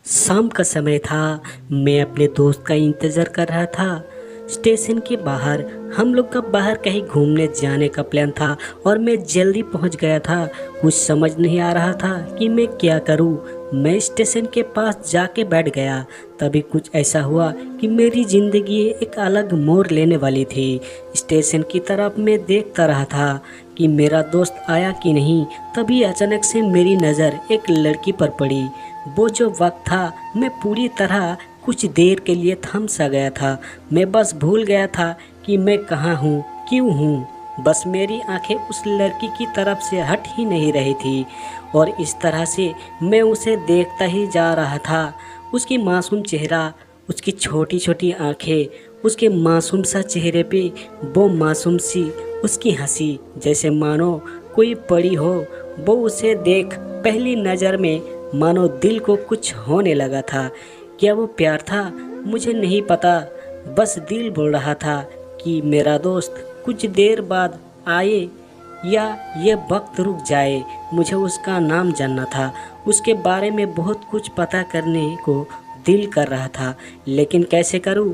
शाम का समय था। मैं अपने दोस्त का इंतज़ार कर रहा था। स्टेशन के बाहर हम लोग का बाहर कहीं घूमने जाने का प्लान था और मैं जल्दी पहुंच गया था। कुछ समझ नहीं आ रहा था कि मैं क्या करूं। मैं स्टेशन के पास जाके बैठ गया। तभी कुछ ऐसा हुआ कि मेरी ज़िंदगी एक अलग मोड़ लेने वाली थी। स्टेशन की तरफ मैं देखता रहा था कि मेरा दोस्त आया कि नहीं। तभी अचानक से मेरी नज़र एक लड़की पर पड़ी। वो जो वक्त था, मैं पूरी तरह कुछ देर के लिए थम सा गया था। मैं बस भूल गया था कि मैं कहाँ हूँ, क्यों हूँ। बस मेरी आंखें उस लड़की की तरफ से हट ही नहीं रही थी और इस तरह से मैं उसे देखता ही जा रहा था। उसकी मासूम चेहरा, उसकी छोटी छोटी आंखें, उसके मासूम सा चेहरे पे वो मासूम सी उसकी हंसी, जैसे मानो कोई परी हो। वो उसे देख पहली नज़र में मानो दिल को कुछ होने लगा था। क्या वो प्यार था? मुझे नहीं पता। बस दिल बोल रहा था कि मेरा दोस्त कुछ देर बाद आए या ये वक्त रुक जाए। मुझे उसका नाम जानना था, उसके बारे में बहुत कुछ पता करने को दिल कर रहा था, लेकिन कैसे करूं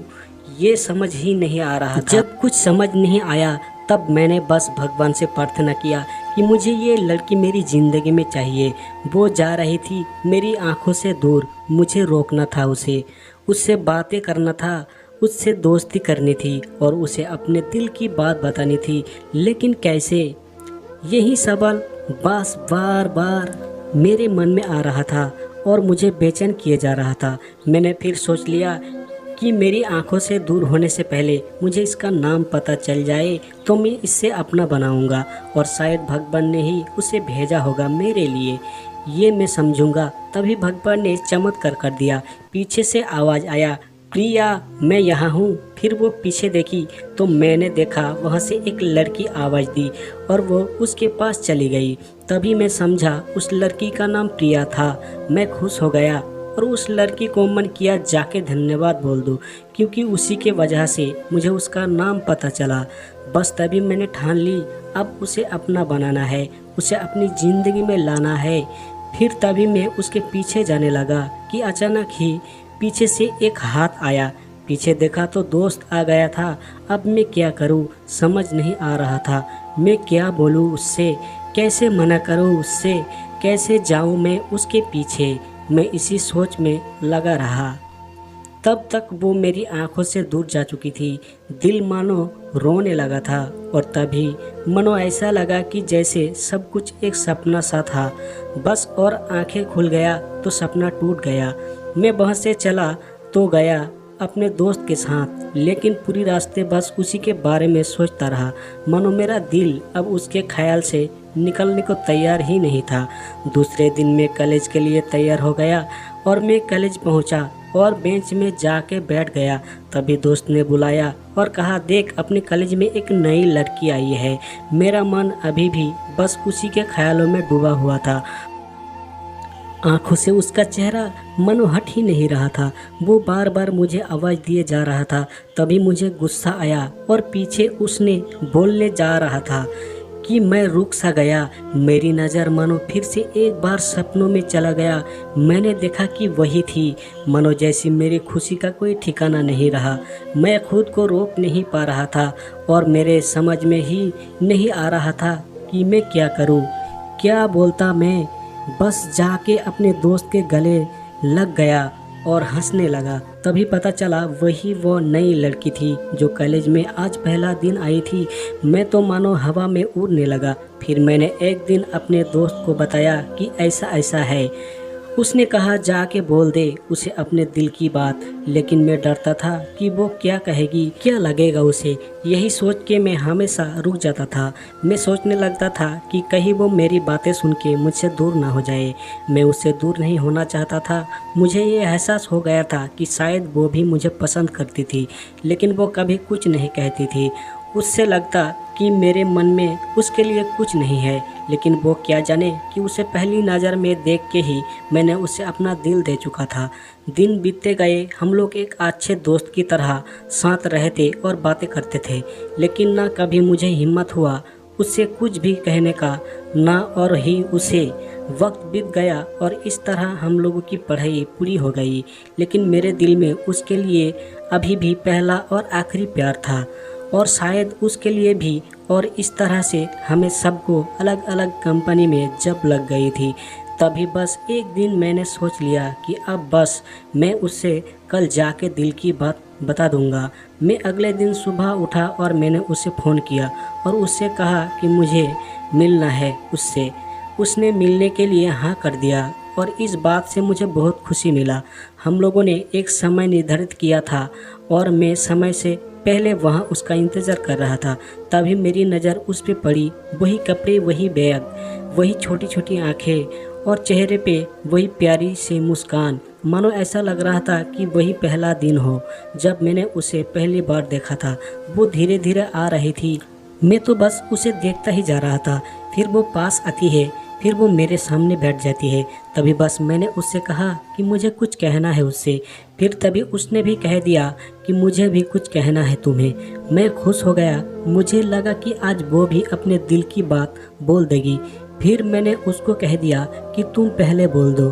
ये समझ ही नहीं आ रहा था। जब कुछ समझ नहीं आया तब मैंने बस भगवान से प्रार्थना किया कि मुझे ये लड़की मेरी ज़िंदगी में चाहिए। वो जा रही थी मेरी आंखों से दूर, मुझे रोकना था उसे, उससे बातें करना था, उससे दोस्ती करनी थी और उसे अपने दिल की बात बतानी थी, लेकिन कैसे? यही सवाल बस बार बार मेरे मन में आ रहा था और मुझे बेचैन किए जा रहा था। मैंने फिर सोच लिया कि मेरी आंखों से दूर होने से पहले मुझे इसका नाम पता चल जाए तो मैं इससे अपना बनाऊंगा और शायद भगवान ने ही उसे भेजा होगा मेरे लिए, ये मैं समझूंगा। तभी भगवान ने चमत्कार कर दिया। पीछे से आवाज़ आया, प्रिया मैं यहाँ हूँ। फिर वो पीछे देखी तो मैंने देखा वहाँ से एक लड़की आवाज़ दी और वो उसके पास चली गई। तभी मैं समझा उस लड़की का नाम प्रिया था। मैं खुश हो गया और उस लड़की को मन किया जाके धन्यवाद बोल दूँ, क्योंकि उसी के वजह से मुझे उसका नाम पता चला। बस तभी मैंने ठान ली अब उसे अपना बनाना है, उसे अपनी ज़िंदगी में लाना है। फिर तभी मैं उसके पीछे जाने लगा कि अचानक ही पीछे से एक हाथ आया। पीछे देखा तो दोस्त आ गया था। अब मैं क्या करूं समझ नहीं आ रहा था। मैं क्या बोलूं उससे, कैसे मना करूं उससे, कैसे जाऊं मैं उसके पीछे। मैं इसी सोच में लगा रहा। तब तक वो मेरी आंखों से दूर जा चुकी थी। दिल मानो रोने लगा था और तभी मनो ऐसा लगा कि जैसे सब कुछ एक सपना सा था। बस और आंखें खुल गया तो सपना टूट गया। मैं वहाँ से चला तो गया अपने दोस्त के साथ, लेकिन पूरी रास्ते बस उसी के बारे में सोचता रहा। मानो मेरा दिल अब उसके ख्याल से निकलने को तैयार ही नहीं था। दूसरे दिन मैं कॉलेज के लिए तैयार हो गया और मैं कॉलेज पहुंचा और बेंच में जाके बैठ गया। तभी दोस्त ने बुलाया और कहा, देख अपने कॉलेज में एक नई लड़की आई है। मेरा मन अभी भी बस उसी के ख्यालों में डूबा हुआ था। आंखों से उसका चेहरा मनो हट ही नहीं रहा था। वो बार बार मुझे आवाज़ दिए जा रहा था। तभी मुझे गुस्सा आया और पीछे उसने बोलने जा रहा था कि मैं रुक सा गया। मेरी नज़र मानो फिर से एक बार सपनों में चला गया। मैंने देखा कि वही थी। मानो जैसी मेरी खुशी का कोई ठिकाना नहीं रहा। मैं खुद को रोक नहीं पा रहा था और मेरे समझ में ही नहीं आ रहा था कि मैं क्या करूं, क्या बोलता मैं। बस जाके अपने दोस्त के गले लग गया और हंसने लगा। तभी पता चला वही वो नई लड़की थी जो कॉलेज में आज पहला दिन आई थी। मैं तो मानो हवा में उड़ने लगा। फिर मैंने एक दिन अपने दोस्त को बताया कि ऐसा ऐसा है। उसने कहा जाके बोल दे उसे अपने दिल की बात, लेकिन मैं डरता था कि वो क्या कहेगी, क्या लगेगा उसे। यही सोच के मैं हमेशा रुक जाता था। मैं सोचने लगता था कि कहीं वो मेरी बातें सुन के मुझसे दूर ना हो जाए। मैं उससे दूर नहीं होना चाहता था। मुझे ये एहसास हो गया था कि शायद वो भी मुझे पसंद करती थी, लेकिन वो कभी कुछ नहीं कहती थी। उससे लगता कि मेरे मन में उसके लिए कुछ नहीं है, लेकिन वो क्या जाने कि उसे पहली नज़र में देख के ही मैंने उसे अपना दिल दे चुका था। दिन बीतते गए, हम लोग एक अच्छे दोस्त की तरह साथ रहते और बातें करते थे, लेकिन ना कभी मुझे हिम्मत हुआ उससे कुछ भी कहने का, ना और ही उसे वक्त बीत गया और इस तरह हम लोगों की पढ़ाई पूरी हो गई, लेकिन मेरे दिल में उसके लिए अभी भी पहला और आखिरी प्यार था, और शायद उसके लिए भी। और इस तरह से हमें सबको अलग अलग कंपनी में जब लग गई थी, तभी बस एक दिन मैंने सोच लिया कि अब बस मैं उससे कल जाके दिल की बात बता दूंगा। मैं अगले दिन सुबह उठा और मैंने उसे फ़ोन किया और उससे कहा कि मुझे मिलना है उससे। उसने मिलने के लिए हाँ कर दिया और इस बात से मुझे बहुत खुशी मिला। हम लोगों ने एक समय निर्धारित किया था और मैं समय से पहले वहाँ उसका इंतज़ार कर रहा था। तभी मेरी नज़र उस पे पड़ी। वही कपड़े, वही बैग, वही छोटी छोटी आँखें और चेहरे पे वही प्यारी सी मुस्कान। मानो ऐसा लग रहा था कि वही पहला दिन हो जब मैंने उसे पहली बार देखा था। वो धीरे धीरे आ रही थी, मैं तो बस उसे देखता ही जा रहा था। फिर वो पास आती है, फिर वो मेरे सामने बैठ जाती है। तभी बस मैंने उससे कहा कि मुझे कुछ कहना है उससे। फिर तभी उसने भी कह दिया कि मुझे भी कुछ कहना है तुम्हें। मैं खुश हो गया, मुझे लगा कि आज वो भी अपने दिल की बात बोल देगी। फिर मैंने उसको कह दिया कि तुम पहले बोल दो।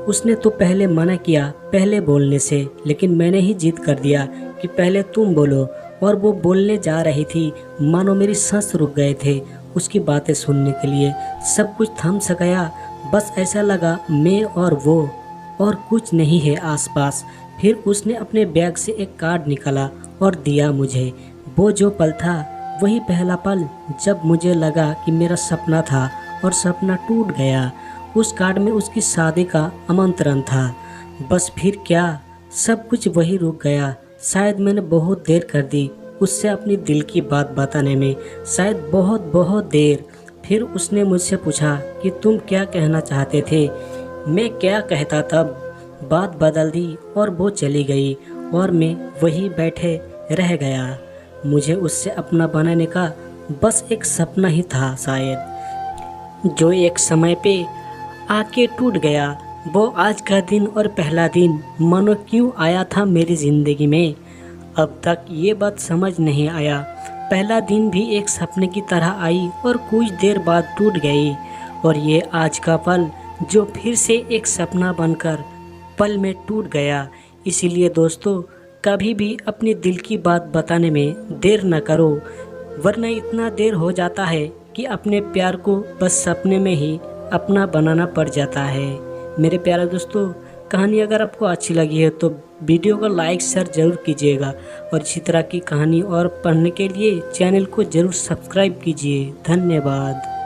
उसने तो पहले मना किया पहले बोलने से, लेकिन मैंने ही जिद कर दिया कि पहले तुम बोलो। और वो बोलने जा रही थी, मानो मेरी सांस रुक गए थे उसकी बातें सुनने के लिए। सब कुछ थम सा गया, बस ऐसा लगा मैं और वो, और कुछ नहीं है आसपास। फिर उसने अपने बैग से एक कार्ड निकाला और दिया मुझे। वो जो पल था वही पहला पल जब मुझे लगा कि मेरा सपना था और सपना टूट गया। उस कार्ड में उसकी शादी का आमंत्रण था। बस फिर क्या, सब कुछ वही रुक गया। शायद मैंने बहुत देर कर दी उससे अपनी दिल की बात बताने में, शायद बहुत बहुत देर। फिर उसने मुझसे पूछा कि तुम क्या कहना चाहते थे। मैं क्या कहता तब। बात बदल दी और वो चली गई और मैं वही बैठे रह गया। मुझे उससे अपना बनाने का बस एक सपना ही था शायद, जो एक समय पे आके टूट गया। वो आज का दिन और पहला दिन मानो क्यों आया था मेरी ज़िंदगी में, अब तक ये बात समझ नहीं आया। पहला दिन भी एक सपने की तरह आई और कुछ देर बाद टूट गई, और ये आज का पल जो फिर से एक सपना बनकर पल में टूट गया। इसीलिए दोस्तों, कभी भी अपने दिल की बात बताने में देर न करो, वरना इतना देर हो जाता है कि अपने प्यार को बस सपने में ही अपना बनाना पड़ जाता है। मेरे प्यारे दोस्तों, कहानी अगर आपको अच्छी लगी है तो वीडियो को लाइक शेयर ज़रूर कीजिएगा, और इसी तरह की कहानी और पढ़ने के लिए चैनल को ज़रूर सब्सक्राइब कीजिए। धन्यवाद।